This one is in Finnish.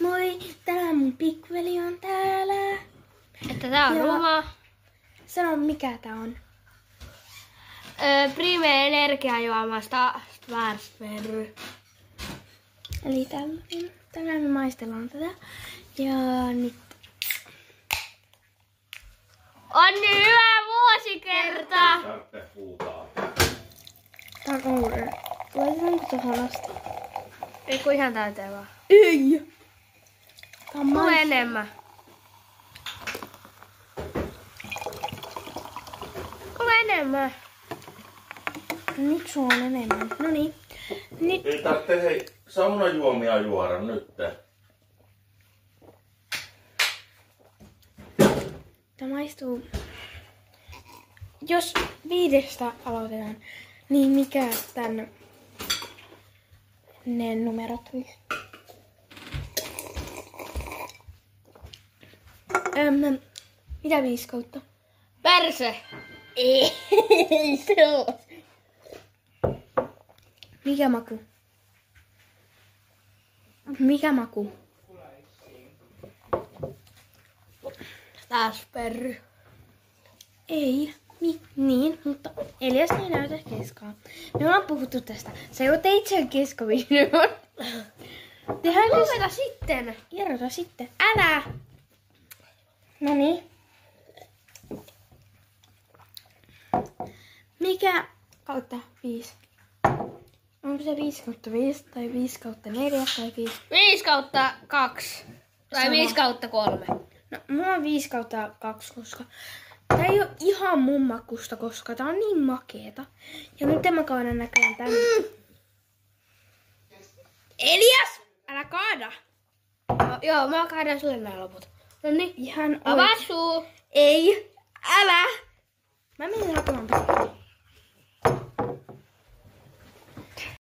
Moi, tänään mun pikkuveli on täällä. Että tää on ruma. Sano mikä tää on. Prime energiajuomasta Schwarzberry. Eli tänään me maistellaan tätä. Ja nyt. On niin hyvä vuosikerta! Tarvitse huutaa. Tää on Oure. Laitetaanko tohon asti? Ei kun ihan täyteen vaan. Ei! Tää on Mulle enemmän. Mulle enemmän. Nyt sulla on enemmän. Noniin. Nyt. Ei tarvitse hei saunajuomia juoda nyt. Tää maistuu. Jos 5 aloitetaan, niin mikä tän ne numerot olisi? Mitä 5 kautta? Perse! Ei se oo. Mikä maku? Mikä maku? Schwarzberry. Ei. Niin, mutta Elias ei näytä keskaa. Me ollaan puhuttu tästä. Sä jo teit sen keskavideon. Lopeta sitten! Irrota sitten. Älä! Noniin. Mikä kautta 5? Onko se 5 kautta 5 tai 5 kautta 4 tai 5? 5 kautta 2. Tai Sama. 5 kautta 3. No, mulla on 5 kautta 2, koska tää ei oo ihan mun makusta, koska tää on niin makeeta. Ja nyt mä kaadan näköjään tänne. Elias! Älä kaada! No, joo, mä kaadan sulle nää loput. Noniin. Ihan Avaa suu! Ei! Älä! Mä menen hakemaan pitkään.